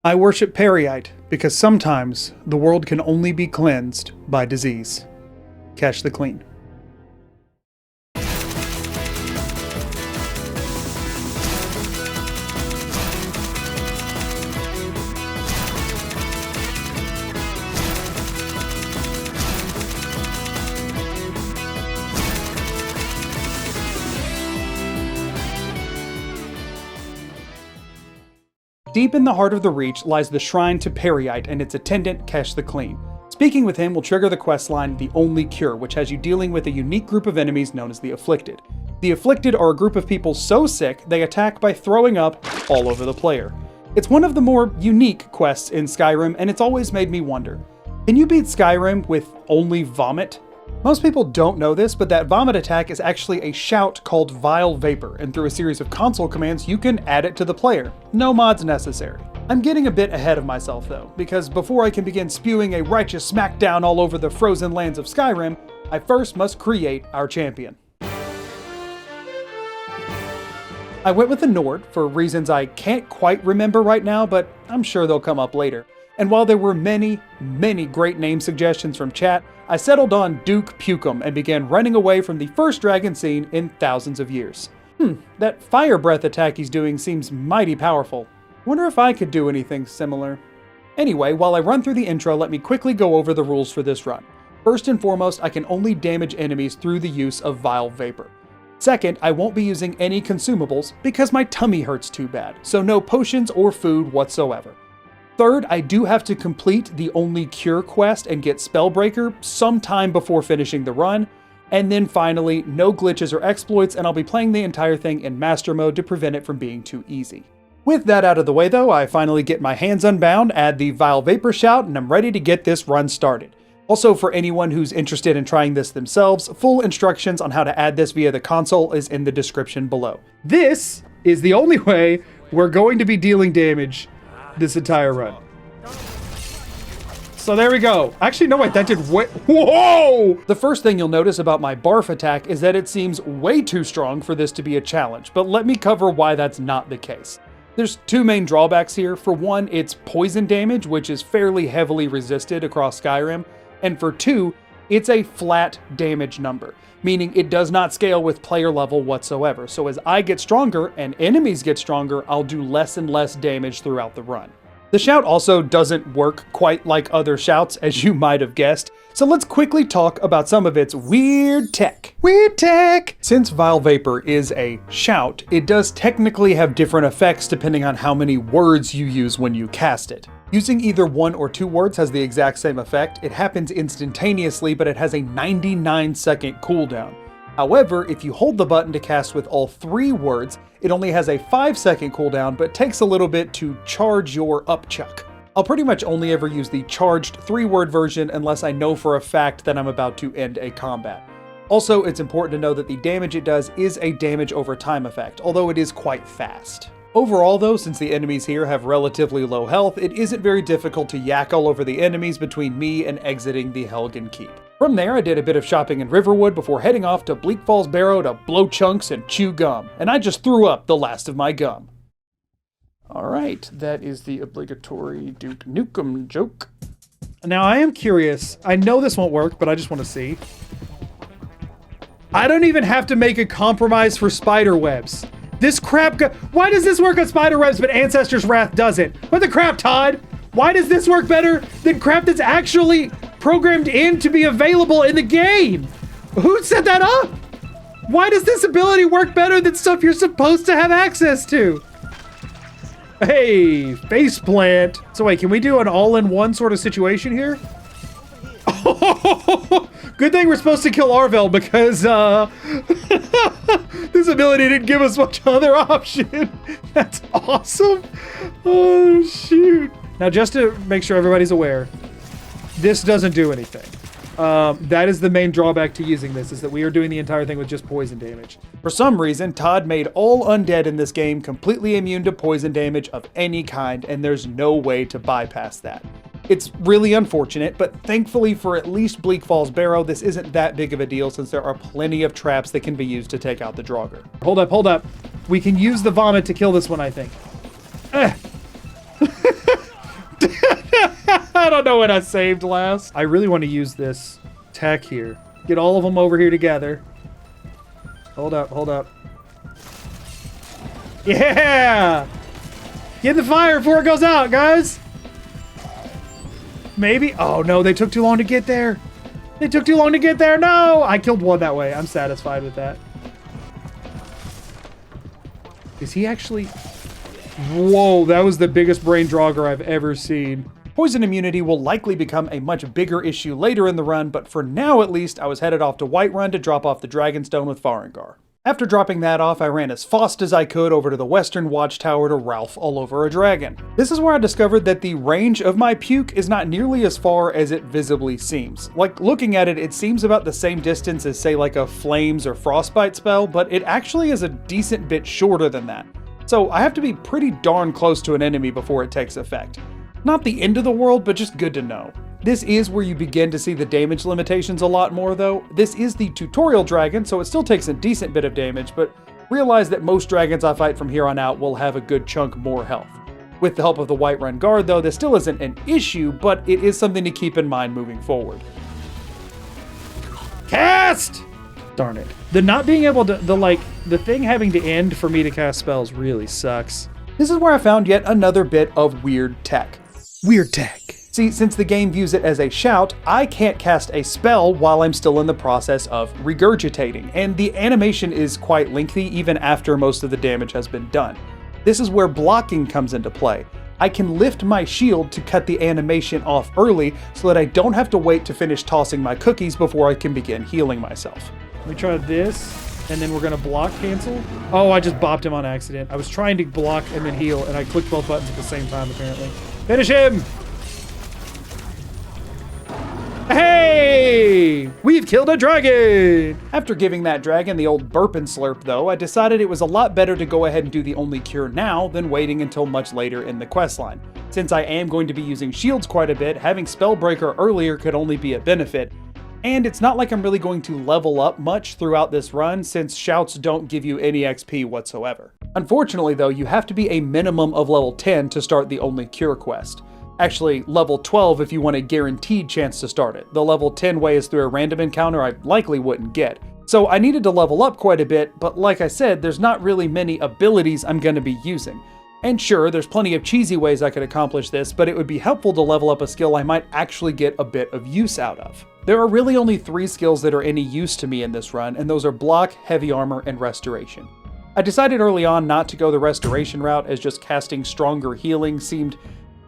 I worship Periite because sometimes the world can only be cleansed by disease. Catch the clean. Deep in the heart of the Reach lies the shrine to Periite and its attendant, Catch the Clean. Speaking with him will trigger the questline The Only Cure, which has you dealing with a unique group of enemies known as the Afflicted. The Afflicted are a group of people so sick they attack by throwing up all over the player. It's one of the more unique quests in Skyrim, and it's always made me wonder, can you beat Skyrim with only vomit? Most people don't know this, but that vomit attack is actually a shout called Vile Vapor, and through a series of console commands you can add it to the player. No mods necessary. I'm getting a bit ahead of myself though, because before I can begin spewing a righteous smackdown all over the frozen lands of Skyrim, I first must create our champion. I went with the Nord for reasons I can't quite remember right now, but I'm sure they'll come up later. And while there were many great name suggestions from chat, I settled on Duke Pukum and began running away from the first dragon seen in thousands of years. That fire breath attack he's doing seems mighty powerful. Wonder if I could do anything similar. Anyway, while I run through the intro, let me quickly go over the rules for this run. First and foremost, I can only damage enemies through the use of Vile Vapor. Second, I won't be using any consumables because my tummy hurts too bad, so no potions or food whatsoever. Third, I do have to complete the Only Cure quest and get Spellbreaker sometime before finishing the run. And then finally, no glitches or exploits, and I'll be playing the entire thing in Master Mode to prevent it from being too easy. With that out of the way though, I finally get my hands unbound, add the Vile Vapor shout, and I'm ready to get this run started. Also, for anyone who's interested in trying this themselves, full instructions on how to add this via the console is in the description below. This is the only way we're going to be dealing damage this entire run. So there we go. Actually, no, wait, that did way... Whoa! The first thing you'll notice about my barf attack is that it seems way too strong for this to be a challenge, but let me cover why that's not the case. There's two main drawbacks here. For one, it's poison damage, which is fairly heavily resisted across Skyrim, and for two, it's a flat damage number, meaning it does not scale with player level whatsoever. So as I get stronger and enemies get stronger, I'll do less and less damage throughout the run. The shout also doesn't work quite like other shouts, as you might have guessed, so let's quickly talk about some of its weird tech. Weird tech! Since Vile Vapor is a shout, it does technically have different effects depending on how many words you use when you cast it. Using either 1 or 2 words has the exact same effect. It happens instantaneously, but it has a 99-second cooldown. However, if you hold the button to cast with all 3 words, it only has a 5-second cooldown, but takes a little bit to charge your upchuck. I'll pretty much only ever use the charged 3-word version unless I know for a fact that I'm about to end a combat. Also, it's important to know that the damage it does is a damage over time effect, although it is quite fast. Overall though, since the enemies here have relatively low health, it isn't very difficult to yak all over the enemies between me and exiting the Helgen Keep. From there, I did a bit of shopping in Riverwood before heading off to Bleak Falls Barrow to blow chunks and chew gum, and I just threw up the last of my gum. Alright, that is the obligatory Duke Nukem joke. Now I am curious, I know this won't work, but I just want to see. I don't even have to make a compromise for spider webs. This crap why does this work on spider webs but Ancestor's Wrath doesn't? What the crap, Todd? Why does this work better than crap that's actually programmed in to be available in the game? Who set that up? Why does this ability work better than stuff you're supposed to have access to? Hey, faceplant. So wait, can we do an all-in-one sort of situation here? Good thing we're supposed to kill Arvel because this ability didn't give us much other option. That's awesome. Oh, shoot. Now, just to make sure everybody's aware, this doesn't do anything. That is the main drawback to using this, is that we are doing the entire thing with just poison damage. For some reason, Todd made all undead in this game completely immune to poison damage of any kind, and there's no way to bypass that. It's really unfortunate, but thankfully for at least Bleak Falls Barrow, this isn't that big of a deal since there are plenty of traps that can be used to take out the Draugr. Hold up. We can use the vomit to kill this one, I think. don't know when I saved last. I really want to use this tech here. Get all of them over here together. Hold up, hold up. Yeah! Get in the fire before it goes out, guys! Maybe? Oh no, they took too long to get there. They took too long to get there. No! I killed one that way. I'm satisfied with that. Is he actually... Whoa, that was the biggest brain drogger I've ever seen. Poison immunity will likely become a much bigger issue later in the run, but for now at least, I was headed off to Whiterun to drop off the Dragonstone with Farengar. After dropping that off, I ran as fast as I could over to the Western Watchtower to Ralph all over a dragon. This is where I discovered that the range of my puke is not nearly as far as it visibly seems. Like, looking at it, it seems about the same distance as, say, like a Flames or Frostbite spell, but it actually is a decent bit shorter than that. So I have to be pretty darn close to an enemy before it takes effect. Not the end of the world, but just good to know. This is where you begin to see the damage limitations a lot more though. This is the tutorial dragon, so it still takes a decent bit of damage, but realize that most dragons I fight from here on out will have a good chunk more health. With the help of the Whiterun Guard though, this still isn't an issue, but it is something to keep in mind moving forward. Cast! Darn it. The not being able to, the thing having to end for me to cast spells really sucks. This is where I found yet another bit of weird tech. Weird tech. See, since the game views it as a shout, I can't cast a spell while I'm still in the process of regurgitating, and the animation is quite lengthy even after most of the damage has been done. This is where blocking comes into play. I can lift my shield to cut the animation off early so that I don't have to wait to finish tossing my cookies before I can begin healing myself. Let me try this, and then we're gonna block cancel. Oh, I just bopped him on accident. I was trying to block and then heal, and I clicked both buttons at the same time apparently. Finish him! Hey! We've killed a dragon! After giving that dragon the old burp and slurp though, I decided it was a lot better to go ahead and do the only cure now than waiting until much later in the questline. Since I am going to be using shields quite a bit, having Spellbreaker earlier could only be a benefit. And it's not like I'm really going to level up much throughout this run since shouts don't give you any XP whatsoever. Unfortunately though, you have to be a minimum of level 10 to start the only cure quest. Actually, level 12 if you want a guaranteed chance to start it. The level 10 way is through a random encounter I likely wouldn't get. So I needed to level up quite a bit, but like I said, there's not really many abilities I'm going to be using. And sure, there's plenty of cheesy ways I could accomplish this, but it would be helpful to level up a skill I might actually get a bit of use out of. There are really only 3 skills that are any use to me in this run, and those are Block, Heavy Armor, and Restoration. I decided early on not to go the Restoration route as just casting Stronger Healing seemed,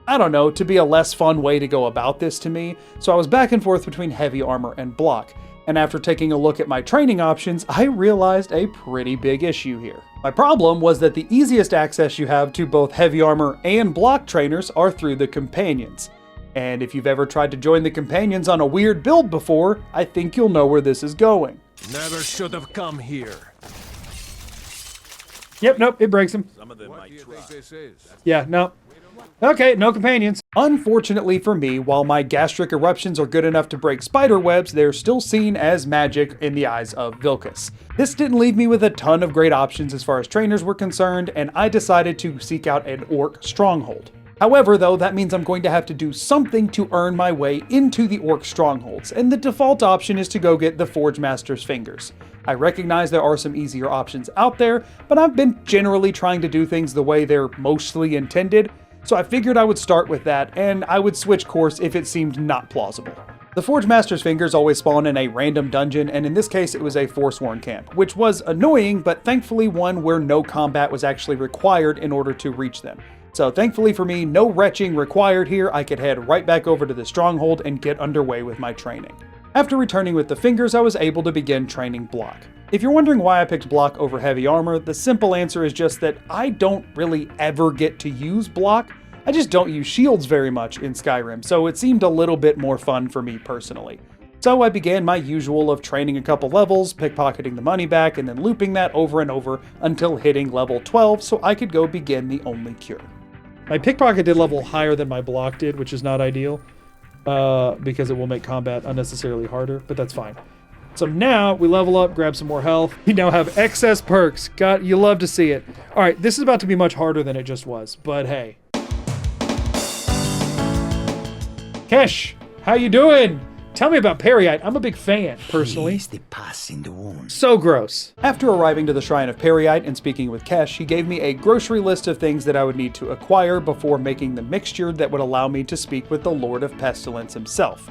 I don't know, to be a less fun way to go about this to me, so I was back and forth between Heavy Armor and Block. And after taking a look at my training options, I realized a pretty big issue here. My problem was that the easiest access you have to both Heavy Armor and Block trainers are through the Companions. And if you've ever tried to join the Companions on a weird build before, I think you'll know where this is going. Never should have come here. Yep, nope, it breaks him. Some of them might try. Yeah, no. Okay, no Companions. Unfortunately for me, while my gastric eruptions are good enough to break spider webs, they're still seen as magic in the eyes of Vilcus. This didn't leave me with a ton of great options as far as trainers were concerned, and I decided to seek out an orc stronghold. However, though, that means I'm going to have to do something to earn my way into the orc strongholds, and the default option is to go get the Forge Master's Fingers. I recognize there are some easier options out there, but I've been generally trying to do things the way they're mostly intended, so I figured I would start with that, and I would switch course if it seemed not plausible. The Forge Master's Fingers always spawn in a random dungeon, and in this case it was a Forsworn camp, which was annoying, but thankfully one where no combat was actually required in order to reach them. So thankfully for me, no retching required here. I could head right back over to the stronghold and get underway with my training. After returning with the fingers, I was able to begin training Block. If you're wondering why I picked Block over Heavy Armor, the simple answer is just that I don't really ever get to use Block. I just don't use shields very much in Skyrim, so it seemed a little bit more fun for me personally. So I began my usual of training a couple levels, pickpocketing the money back, and then looping that over and over until hitting level 12 so I could go begin the only cure. My pickpocket did level higher than my Block did, which is not ideal, because it will make combat unnecessarily harder, but that's fine. So now we level up, grab some more health. We now have excess perks. God, you love to see it. All right, this is about to be much harder than it just was, but hey. Kesh, how you doing? Tell me about Periite. I'm a big fan, personally. The pus in the wound. So gross. After arriving to the Shrine of Periite and speaking with Kesh, he gave me a grocery list of things that I would need to acquire before making the mixture that would allow me to speak with the Lord of Pestilence himself.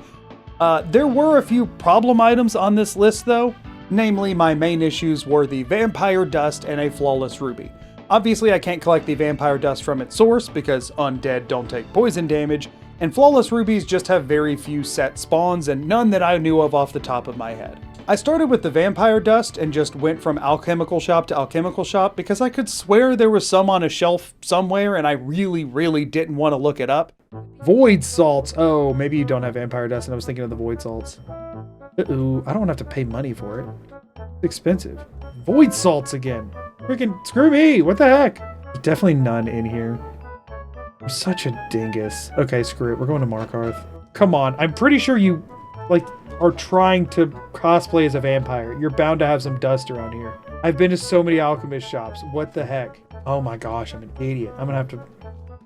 There were a few problem items on this list though. Namely, my main issues were the vampire dust and a flawless ruby. Obviously, I can't collect the vampire dust from its source because undead don't take poison damage, and flawless rubies just have very few set spawns and none that I knew of off the top of my head. I started with the vampire dust and just went from alchemical shop to alchemical shop because I could swear there was some on a shelf somewhere and I really didn't want to look it up. Void salts. Oh, maybe you don't have vampire dust and I was thinking of the void salts. Uh-oh, I don't want to have to pay money for it. It's expensive. Void salts again. Freaking screw me, what the heck? There's definitely none in here. I'm such a dingus. Okay, screw it. We're going to Markarth. Come on. I'm pretty sure you, like, are trying to cosplay as a vampire. You're bound to have some dust around here. I've been to so many alchemist shops. What the heck? Oh my gosh, I'm an idiot. I'm gonna have to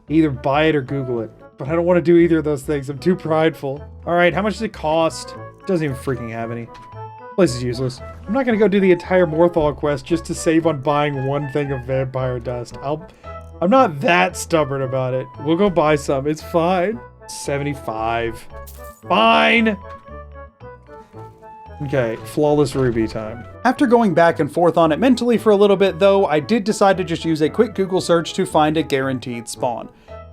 either buy it or Google it. But I don't want to do either of those things. I'm too prideful. All right, how much does it cost? It doesn't even freaking have any. Place is useless. I'm not gonna go do the entire Morthal quest just to save on buying one thing of vampire dust. I'm not that stubborn about it. We'll go buy some. It's fine. 75. Fine! Okay, flawless ruby time. After going back and forth on it mentally for a little bit though, I did decide to just use a quick Google search to find a guaranteed spawn.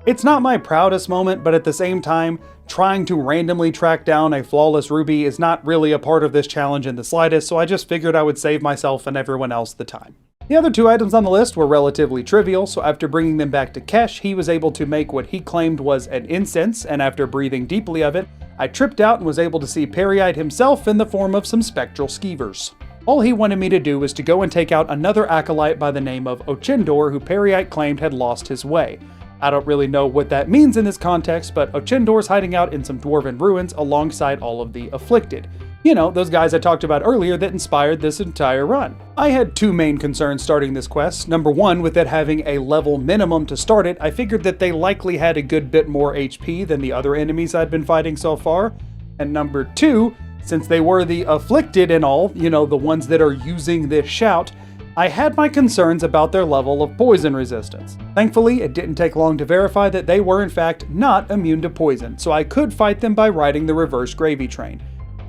It's not my proudest moment, but at the same time, trying to randomly track down a flawless ruby is not really a part of this challenge in the slightest, so I just figured I would save myself and everyone else the time. The other two items on the list were relatively trivial, so after bringing them back to Kesh, he was able to make what he claimed was an incense, and after breathing deeply of it, I tripped out and was able to see Periite himself in the form of some spectral skeevers. All he wanted me to do was to go and take out another acolyte by the name of Ochindor, who Periite claimed had lost his way. I don't really know what that means in this context, but Ochindor's hiding out in some dwarven ruins alongside all of the afflicted. You know, those guys I talked about earlier that inspired this entire run. I had two main concerns starting this quest. Number one, with it having a level minimum to start it, I figured that they likely had a good bit more HP than the other enemies I'd been fighting so far. And number two, since they were the afflicted and all, you know, the ones that are using this shout, I had my concerns about their level of poison resistance. Thankfully, it didn't take long to verify that they were in fact not immune to poison, so I could fight them by riding the reverse gravy train.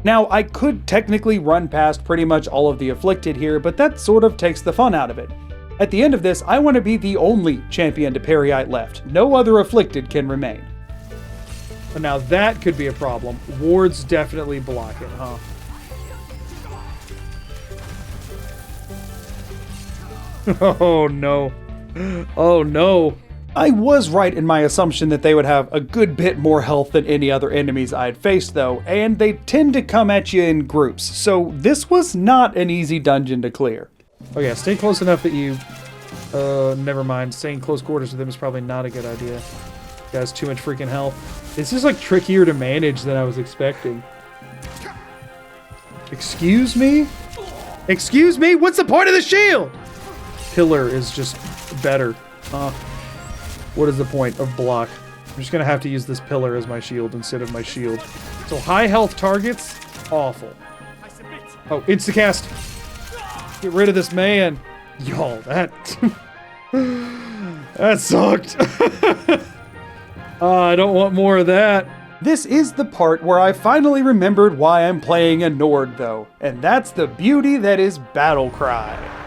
Now, I could technically run past pretty much all of the afflicted here, but that sort of takes the fun out of it. At the end of this, I want to be the only champion to Periite left. No other afflicted can remain. Now that could be a problem. Wards definitely block it, huh? Oh no. Oh no. I was right in my assumption that they would have a good bit more health than any other enemies I'd faced though, and they tend to come at you in groups, so this was not an easy dungeon to clear. Oh yeah, stay close enough that you... never mind. Staying close quarters with them is probably not a good idea. He has too much freaking health. This is like trickier to manage than I was expecting. Excuse me? Excuse me? What's the point of the shield? Pillar is just better. What is the point of block? I'm just gonna have to use this pillar as my shield instead of my shield. So high health targets, awful. Oh, instacast. Get rid of this man. Y'all, that... that sucked. I don't want more of that. This is the part where I finally remembered why I'm playing a Nord though, and that's the beauty that is Battle Cry.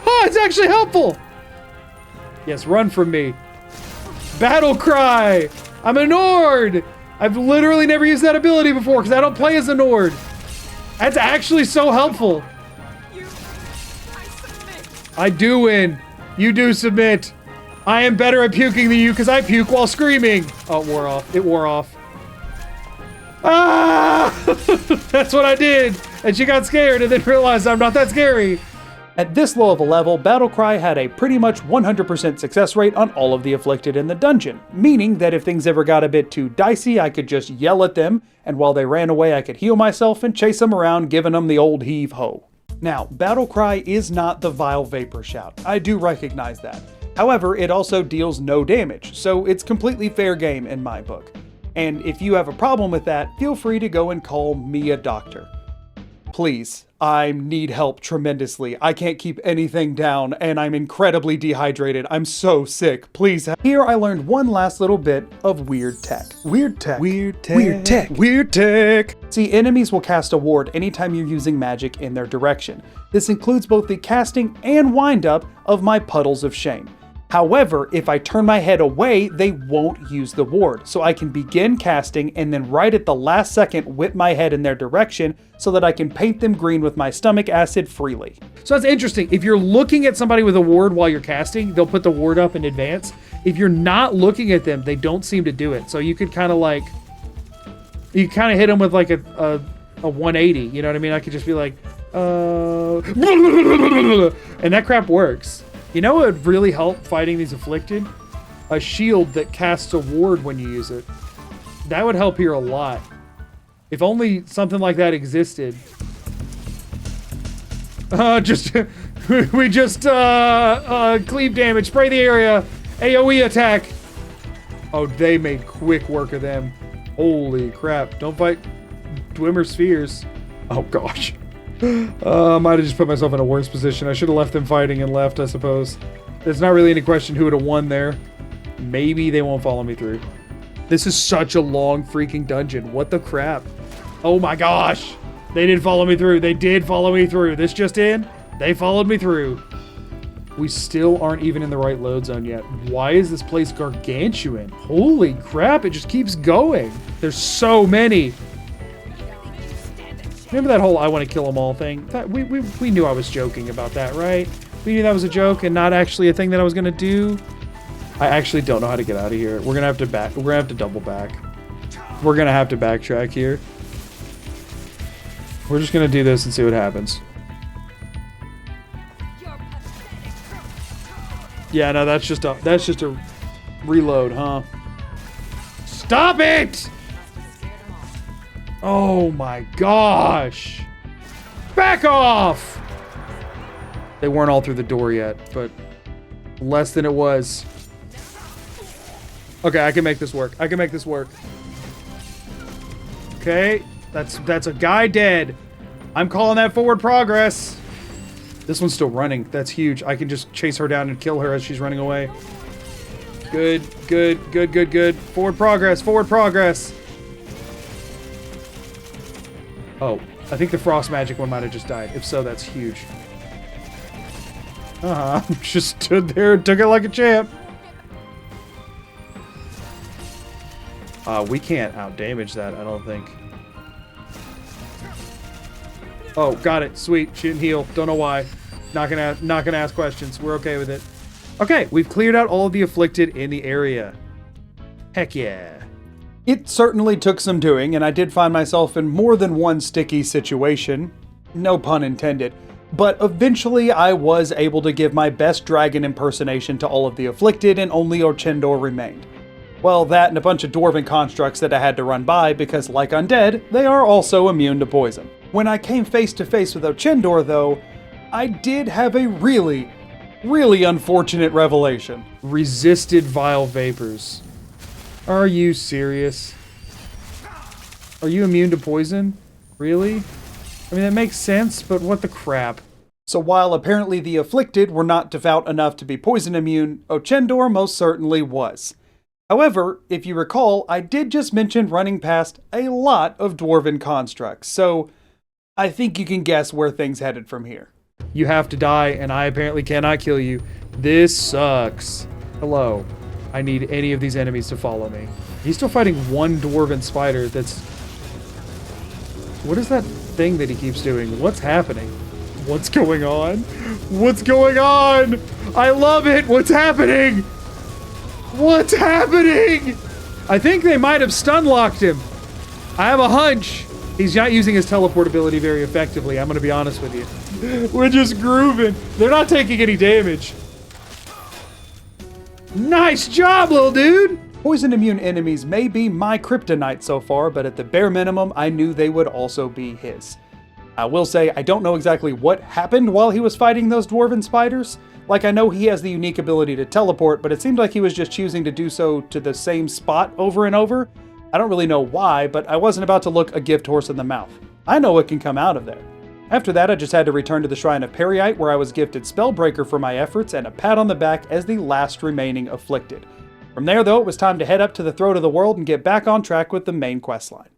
Oh, it's actually helpful. Yes, run from me. Battle Cry! I'm a Nord! I've literally never used that ability before because I don't play as a Nord. That's actually so helpful. I do win. You do submit. I am better at puking than you because I puke while screaming. Oh, it wore off. It wore off. Ah! That's what I did. And she got scared and then realized I'm not that scary. At this low of a level, Battlecry had a pretty much 100% success rate on all of the afflicted in the dungeon, meaning that if things ever got a bit too dicey, I could just yell at them, and while they ran away I could heal myself and chase them around, giving them the old heave-ho. Now, Battlecry is not the Vile Vapor Shout. I do recognize that. However, it also deals no damage, so it's completely fair game in my book. And if you have a problem with that, feel free to go and call me a doctor. Please, I need help tremendously. I can't keep anything down, and I'm incredibly dehydrated. I'm so sick. Please. Here I learned one last little bit of weird tech. Weird tech. Weird tech. Weird tech. Weird tech. See, enemies will cast a ward anytime you're using magic in their direction. This includes both the casting and wind-up of my puddles of shame. However, if I turn my head away, they won't use the ward, so I can begin casting and then right at the last second whip my head in their direction so that I can paint them green with my stomach acid freely. So that's interesting. If you're looking at somebody with a ward while you're casting, they'll put the ward up in advance. If you're not looking at them, they don't seem to do it. So you could kind of like, you kind of hit them with like a 180, you know what I mean? I could just be like, and that crap works. You know what would really help fighting these afflicted? A shield that casts a ward when you use it. That would help here a lot. If only something like that existed. We just cleave damage, spray the area, AoE attack. Oh, they made quick work of them. Holy crap, don't fight Dwemer spheres. Oh gosh. I might have just put myself in a worse position. I should have left them fighting and left, I suppose. There's not really any question who would have won there. Maybe they won't follow me through. This is such a long freaking dungeon. What the crap? Oh my gosh. They did follow me through. They did follow me through. This just in. They followed me through. We still aren't even in the right load zone yet. Why is this place gargantuan? Holy crap, it just keeps going. There's so many. Remember that whole I want to kill them all thing? We knew I was joking about that, right? We knew that was a joke and not actually a thing that I was going to do. I actually don't know how to get out of here. We're going to have to we're going to have to double back. We're going to have to backtrack here. We're just going to do this and see what happens. Yeah, no, that's just a reload, huh? Stop it! Oh my gosh! Back off! They weren't all through the door yet, but less than it was. Okay, I can make this work. I can make this work. Okay, that's a guy dead. I'm calling that forward progress. This one's still running. That's huge. I can just chase her down and kill her as she's running away. Good, good, good, good, good. Forward progress, forward progress. Oh, I think the frost magic one might have just died. If so, that's huge. Just stood there and took it like a champ. We can't out-damage that, I don't think. Oh, got it. Sweet. She didn't heal. Don't know why. Not gonna ask questions. We're okay with it. Okay, we've cleared out all of the afflicted in the area. Heck yeah. It certainly took some doing, and I did find myself in more than one sticky situation. No pun intended. But eventually I was able to give my best dragon impersonation to all of the afflicted, and only Ochendor remained. Well, that and a bunch of dwarven constructs that I had to run by because, like undead, they are also immune to poison. When I came face to face with Ochendor, though, I did have a really unfortunate revelation. Resisted vile vapors. Are you serious? Are you immune to poison? Really? I mean, that makes sense, but what the crap? So while apparently the afflicted were not devout enough to be poison immune, Ochendor most certainly was. However, if you recall, I did just mention running past a lot of dwarven constructs, so I think you can guess where things headed from here. You have to die, and I apparently cannot kill you. This sucks. Hello. I need any of these enemies to follow me. He's still fighting one dwarven spider that's... What is that thing that he keeps doing? What's happening? What's going on? What's going on? I love it! What's happening? What's happening? I think they might have stun-locked him. I have a hunch. He's not using his teleportability very effectively, I'm gonna be honest with you. We're just grooving. They're not taking any damage. Nice job, little dude! Poison immune enemies may be my kryptonite so far, but at the bare minimum, I knew they would also be his. I will say, I don't know exactly what happened while he was fighting those dwarven spiders. Like, I know he has the unique ability to teleport, but it seemed like he was just choosing to do so to the same spot over and over. I don't really know why, but I wasn't about to look a gift horse in the mouth. I know what can come out of there. After that, I just had to return to the Shrine of Periite, where I was gifted Spellbreaker for my efforts and a pat on the back as the last remaining afflicted. From there, though, it was time to head up to the Throat of the World and get back on track with the main questline.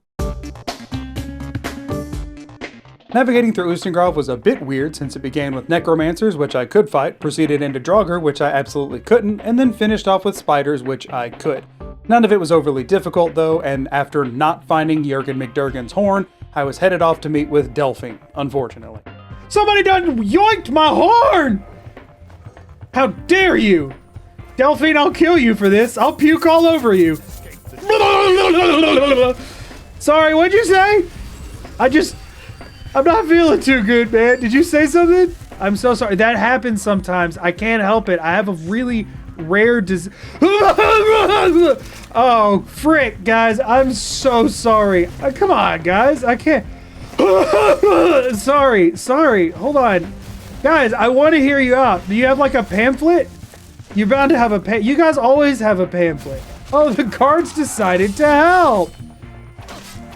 Navigating through Ustengrove was a bit weird since it began with necromancers, which I could fight, proceeded into Draugr, which I absolutely couldn't, and then finished off with spiders, which I could. None of it was overly difficult though, and after not finding Jurgen McDurgan's horn, I was headed off to meet with Delphine, unfortunately. Somebody done yoinked my horn! How dare you! Delphine, I'll kill you for this. I'll puke all over you. Sorry, what'd you say? I'm not feeling too good, man. Did you say something? I'm so sorry. That happens sometimes. I can't help it. I have a really rare disease. Oh, frick, guys. I'm so sorry. Come on, guys. I can't. Sorry. Hold on. Guys, I want to hear you out. Do you have like a pamphlet? You're bound to have a you guys always have a pamphlet. Oh, the cards decided to help.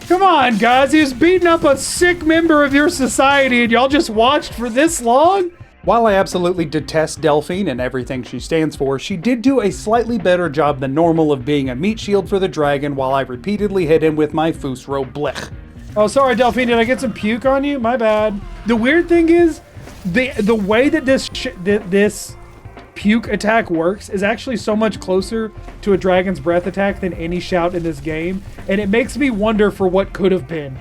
Come on, guys. He was beating up a sick member of your society and y'all just watched for this long? While I absolutely detest Delphine and everything she stands for, she did do a slightly better job than normal of being a meat shield for the dragon while I repeatedly hit him with my Fusro Blech. Oh, sorry, Delphine. Did I get some puke on you? My bad. The weird thing is, the way that this puke attack works is actually so much closer to a dragon's breath attack than any shout in this game, and it makes me wonder for what could have been.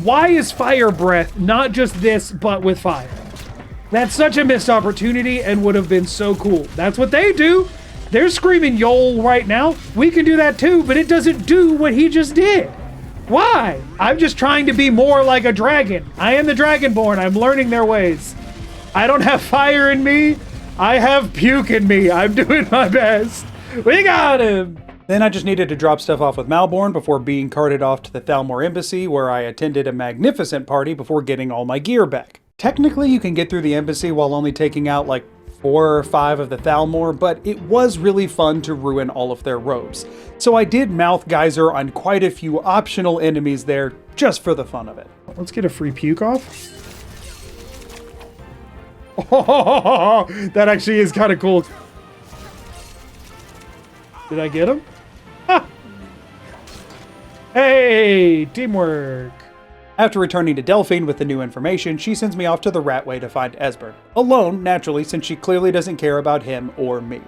Why is fire breath not just this, but with fire? That's such a missed opportunity and would have been so cool. That's what they do. They're screaming YOL right now. We can do that too, but it doesn't do what he just did. Why? I'm just trying to be more like a dragon. I am the Dragonborn. I'm learning their ways. I don't have fire in me. I have puke in me. I'm doing my best. We got him. Then I just needed to drop stuff off with Malborn before being carted off to the Thalmor Embassy, where I attended a magnificent party before getting all my gear back. Technically, you can get through the embassy while only taking out like 4 or 5 of the Thalmor, but it was really fun to ruin all of their robes. So I did mouth geyser on quite a few optional enemies there, just for the fun of it. Let's get a free puke off. Oh, that actually is kind of cool. Did I get him? Ha! Hey, teamwork. After returning to Delphine with the new information, she sends me off to the Ratway to find Esbern. Alone, naturally, since she clearly doesn't care about him or me.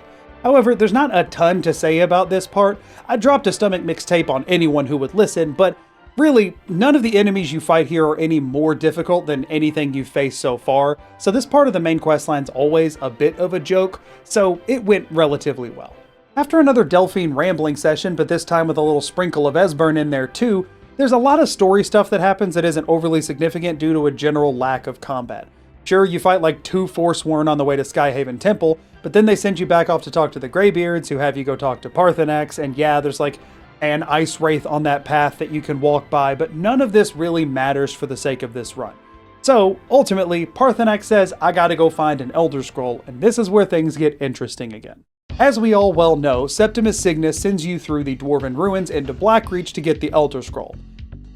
However, there's not a ton to say about this part. I dropped a stomach mixtape on anyone who would listen, but really, none of the enemies you fight here are any more difficult than anything you've faced so far, so this part of the main questline's always a bit of a joke, so it went relatively well. After another Delphine rambling session, but this time with a little sprinkle of Esbern in there too, there's a lot of story stuff that happens that isn't overly significant due to a general lack of combat. Sure, you fight like 2 Forsworn on the way to Skyhaven Temple, but then they send you back off to talk to the Greybeards, who have you go talk to Parthenax, and yeah, there's like an ice wraith on that path that you can walk by, but none of this really matters for the sake of this run. So, ultimately, Parthenax says, I gotta go find an Elder Scroll, and this is where things get interesting again. As we all well know, Septimus Signus sends you through the Dwarven Ruins into Blackreach to get the Elder Scroll.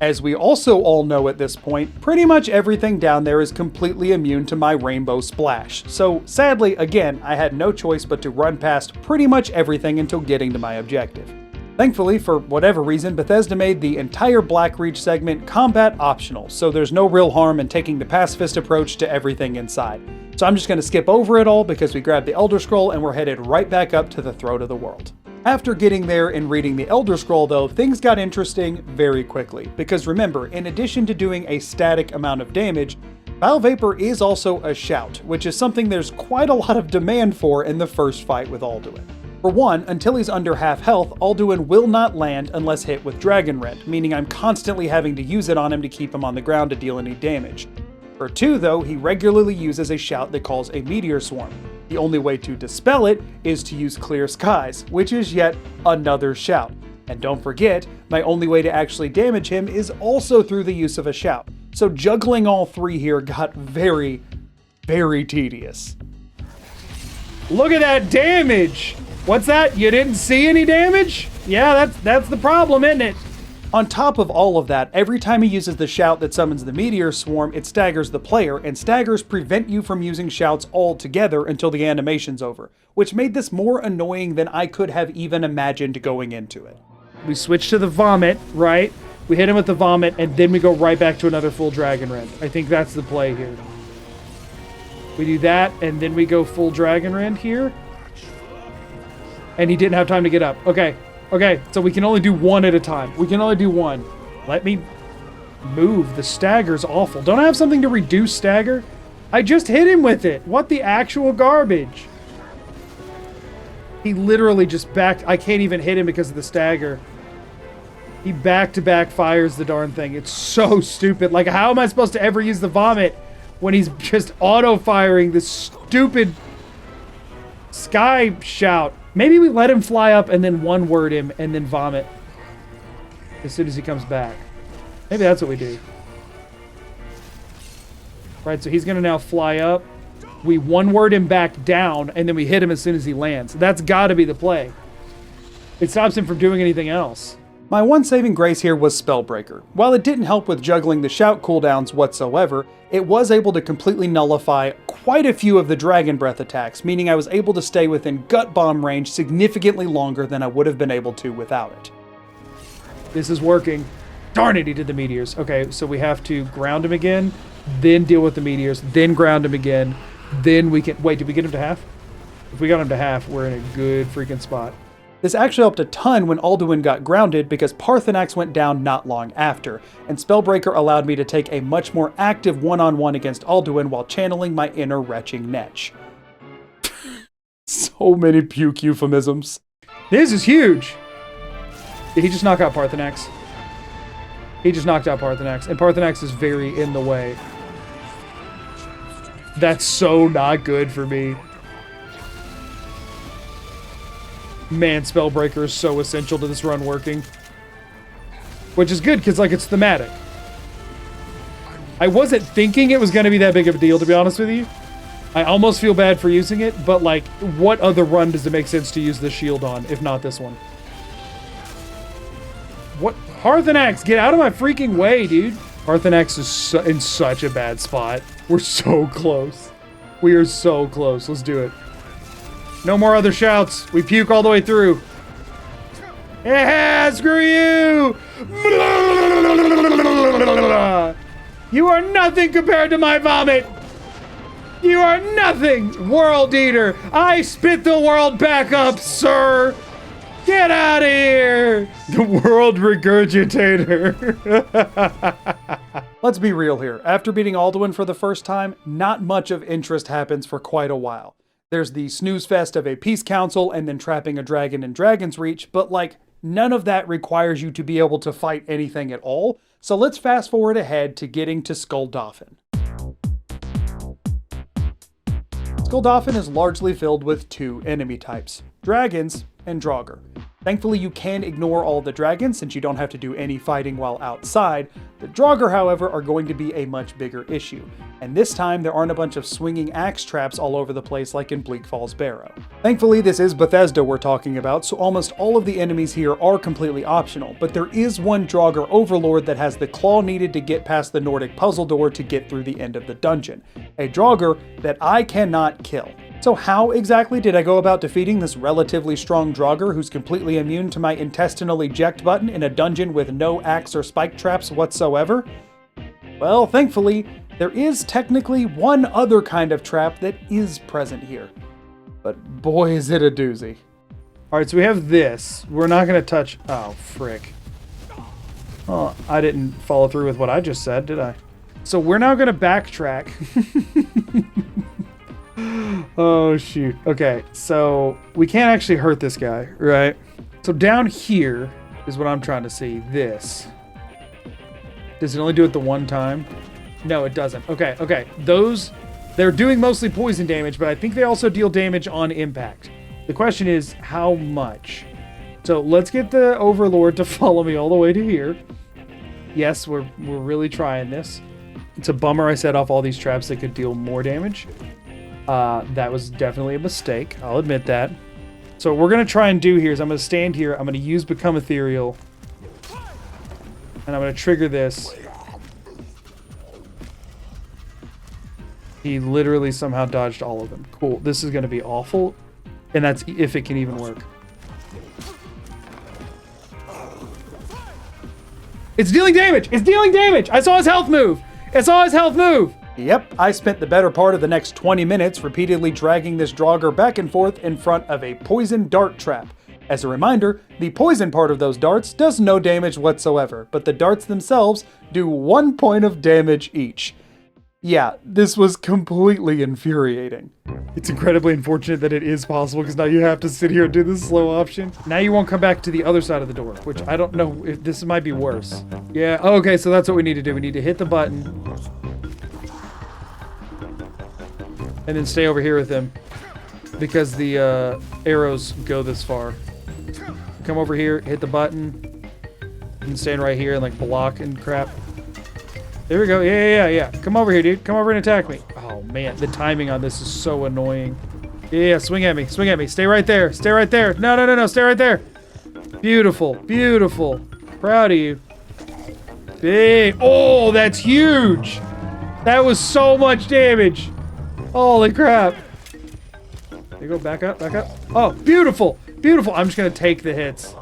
As we also all know at this point, pretty much everything down there is completely immune to my Rainbow Splash, so sadly, again, I had no choice but to run past pretty much everything until getting to my objective. Thankfully, for whatever reason, Bethesda made the entire Blackreach segment combat optional, so there's no real harm in taking the pacifist approach to everything inside. So I'm just going to skip over it all because we grabbed the Elder Scroll and we're headed right back up to the Throat of the World. After getting there and reading the Elder Scroll though, things got interesting very quickly, because remember, in addition to doing a static amount of damage, Bile Vapor is also a shout, which is something there's quite a lot of demand for in the first fight with Alduin. For one, until he's under half health, Alduin will not land unless hit with Dragon Rend, meaning I'm constantly having to use it on him to keep him on the ground to deal any damage. For two though, he regularly uses a shout that calls a Meteor Swarm. The only way to dispel it is to use Clear Skies, which is yet another shout. And don't forget, my only way to actually damage him is also through the use of a shout. So juggling all 3 here got very, very tedious. Look at that damage! What's that? You didn't see any damage? Yeah, that's the problem, isn't it? On top of all of that, every time he uses the shout that summons the meteor swarm, it staggers the player, and staggers prevent you from using shouts altogether until the animation's over, which made this more annoying than I could have even imagined going into it. We switch to the vomit, right? We hit him with the vomit, and then we go right back to another full Dragon Rend. I think that's the play here. We do that, and then we go full Dragon Rend here. And he didn't have time to get up. Okay. Okay, so we can only do one at a time. We can only do one. Let me move. The stagger's awful. Don't I have something to reduce stagger? I just hit him with it. What the actual garbage? He literally just backed. I can't even hit him because of the stagger. He back-to-back fires the darn thing. It's so stupid. Like, how am I supposed to ever use the vomit when he's just auto-firing this stupid sky shout? Maybe we let him fly up and then one-word him and then vomit as soon as he comes back. Maybe that's what we do. Right, so he's going to now fly up. We one-word him back down, and then we hit him as soon as he lands. That's got to be the play. It stops him from doing anything else. My one saving grace here was Spellbreaker. While it didn't help with juggling the shout cooldowns whatsoever, it was able to completely nullify quite a few of the Dragon Breath attacks, meaning I was able to stay within Gut Bomb range significantly longer than I would have been able to without it. This is working. Darn it, he did the meteors. Okay, so we have to ground him again, then deal with the meteors, then ground him again, then we can... Wait, did we get him to half? If we got him to half, we're in a good freaking spot. This actually helped a ton when Alduin got grounded because Parthenax went down not long after, and Spellbreaker allowed me to take a much more active one-on-one against Alduin while channeling my inner retching Netch. So many puke euphemisms. This is huge! Did he just knock out Parthenax? He just knocked out Parthenax, and Parthenax is very in the way. That's so not good for me. Man, Spellbreaker is so essential to this run working. Which is good, because, like, it's thematic. I wasn't thinking it was going to be that big of a deal, to be honest with you. I almost feel bad for using it, but, like, what other run does it make sense to use the shield on, if not this one? What? Parthenax, get out of my freaking way, dude! Parthenax is in such a bad spot. We're so close. We are so close. Let's do it. No more other shouts. We puke all the way through. Yeah, screw you! You are nothing compared to my vomit! You are nothing! World Eater! I spit the world back up, sir! Get out of here! The World Regurgitator. Let's be real here. After beating Alduin for the first time, not much of interest happens for quite a while. There's the snooze fest of a peace council and then trapping a dragon in Dragon's Reach, but like, none of that requires you to be able to fight anything at all, so let's fast forward ahead to getting to Skuldafn. Skuldafn is largely filled with two enemy types, dragons and Draugr. Thankfully, you can ignore all the dragons since you don't have to do any fighting while outside. The Draugr, however, are going to be a much bigger issue. And this time, there aren't a bunch of swinging axe traps all over the place like in Bleak Falls Barrow. Thankfully, this is Bethesda we're talking about, so almost all of the enemies here are completely optional, but there is one Draugr overlord that has the claw needed to get past the Nordic puzzle door to get through the end of the dungeon. A Draugr that I cannot kill. So how exactly did I go about defeating this relatively strong Draugr who's completely immune to my intestinal eject button in a dungeon with no axe or spike traps whatsoever? Well, thankfully, there is technically one other kind of trap that is present here. But boy is it a doozy. Alright, so we have this. We're not going to touch... Oh, frick. Oh, I didn't follow through with what I just said, did I? So we're now going to backtrack. Oh, shoot. Okay, so we can't actually hurt this guy, right? So down here is what I'm trying to see. This. Does it only do it the one time? No, it doesn't. Okay, okay. Those, they're doing mostly poison damage, but I think they also deal damage on impact. The question is, how much? So let's get the Overlord to follow me all the way to here. Yes, we're really trying this. It's a bummer I set off all these traps that could deal more damage. That was definitely a mistake. I'll admit that. So what we're going to try and do here is I'm going to stand here. I'm going to use Become Ethereal. And I'm going to trigger this. He literally somehow dodged all of them. Cool. This is going to be awful. And that's if it can even work. It's dealing damage! It's dealing damage! I saw his health move! I saw his health move! Yep, I spent the better part of the next 20 minutes repeatedly dragging this Draugr back and forth in front of a poison dart trap. As a reminder, the poison part of those darts does no damage whatsoever, but the darts themselves do 1 point of damage each. Yeah, this was completely infuriating. It's incredibly unfortunate that it is possible because now you have to sit here and do the slow option. Now you won't come back to the other side of the door, which I don't know if this might be worse. Yeah, okay, so that's what we need to do. We need to hit the button. And then stay over here with him because the arrows go this far. Come over here, hit the button, and stand right here and like block and crap. There we go. Yeah. Come over here, dude. Come over and attack me. Oh, man. The timing on this is so annoying. Yeah, swing at me. Swing at me. Stay right there. Stay right there. No. Stay right there. Beautiful. Beautiful. Proud of you. Big. Oh, that's huge. That was so much damage. Holy crap. There you go. Back up. Back up. Oh, beautiful. Beautiful. I'm just going to take the hits.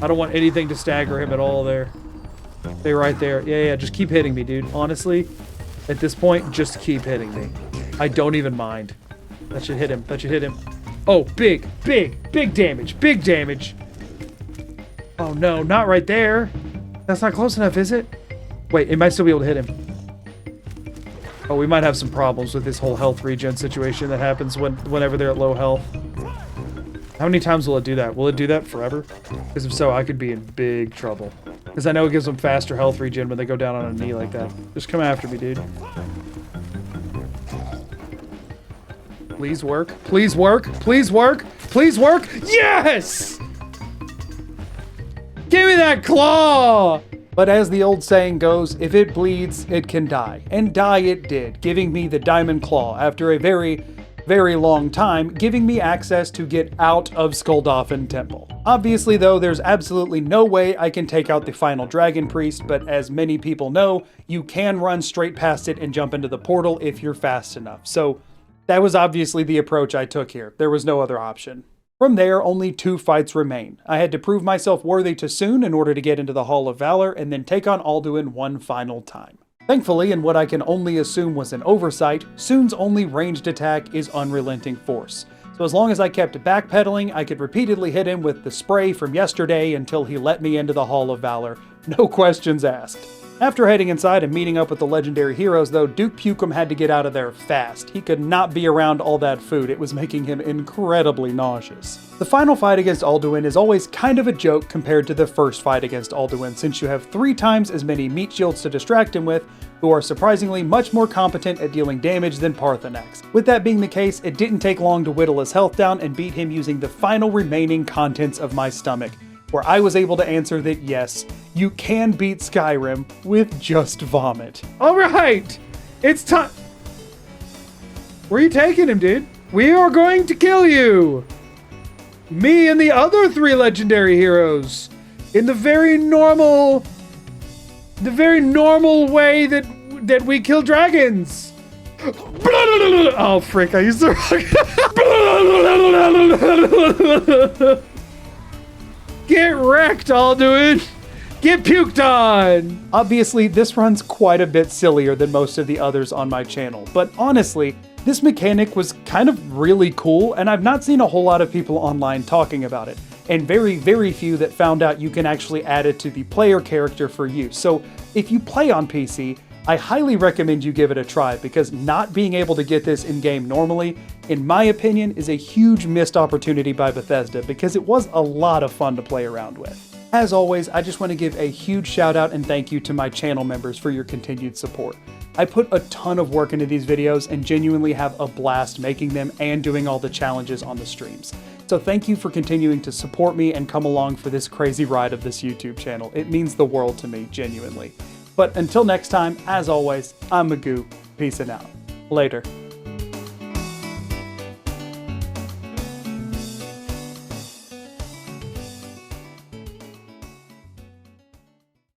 I don't want anything to stagger him at all there. Stay right there. Yeah. Just keep hitting me, dude. Honestly, at this point, just keep hitting me. I don't even mind. That should hit him. That should hit him. Oh, big damage. Big damage. Oh, no. Not right there. That's not close enough, is it? Wait, it might still be able to hit him. Oh, we might have some problems with this whole health regen situation that happens whenever they're at low health. How many times will it do that? Will it do that forever? Because if so, I could be in big trouble. Because I know it gives them faster health regen when they go down on a knee like that. Just come after me, dude. Please work. Please work. Please work. Please work. Yes! Give me that claw! But as the old saying goes, if it bleeds, it can die. And die it did, giving me the diamond claw after a very long time, giving me access to get out of Skuldafn Temple. Obviously though, there's absolutely no way I can take out the final dragon priest, but as many people know, you can run straight past it and jump into the portal if you're fast enough. So that was obviously the approach I took here. There was no other option. From there, only 2 fights remain. I had to prove myself worthy to Soon in order to get into the Hall of Valor and then take on Alduin one final time. Thankfully, in what I can only assume was an oversight, Soon's only ranged attack is Unrelenting Force. So as long as I kept backpedaling, I could repeatedly hit him with the spray from yesterday until he let me into the Hall of Valor. No questions asked. After heading inside and meeting up with the legendary heroes though, Duke Pukem had to get out of there fast. He could not be around all that food, it was making him incredibly nauseous. The final fight against Alduin is always kind of a joke compared to the first fight against Alduin, since you have 3 times as many meat shields to distract him with, who are surprisingly much more competent at dealing damage than Parthenax. With that being the case, it didn't take long to whittle his health down and beat him using the final remaining contents of my stomach, where I was able to answer that yes, you can beat Skyrim with just vomit. Alright! It's time! Where are you taking him, dude? We are going to kill you! Me and the other 3 legendary heroes! In the very normal way that we kill dragons! Oh frick, I used to Get wrecked, Alduin! Get puked on! Obviously, this run's quite a bit sillier than most of the others on my channel, but honestly, this mechanic was kind of really cool, and I've not seen a whole lot of people online talking about it, and very few that found out you can actually add it to the player character for use. So if you play on PC, I highly recommend you give it a try, because not being able to get this in-game normally, in my opinion, is a huge missed opportunity by Bethesda, because it was a lot of fun to play around with. As always, I just want to give a huge shout out and thank you to my channel members for your continued support. I put a ton of work into these videos and genuinely have a blast making them and doing all the challenges on the streams. So thank you for continuing to support me and come along for this crazy ride of this YouTube channel. It means the world to me, genuinely. But until next time, as always, I'm Magoo. Peace and out. Later.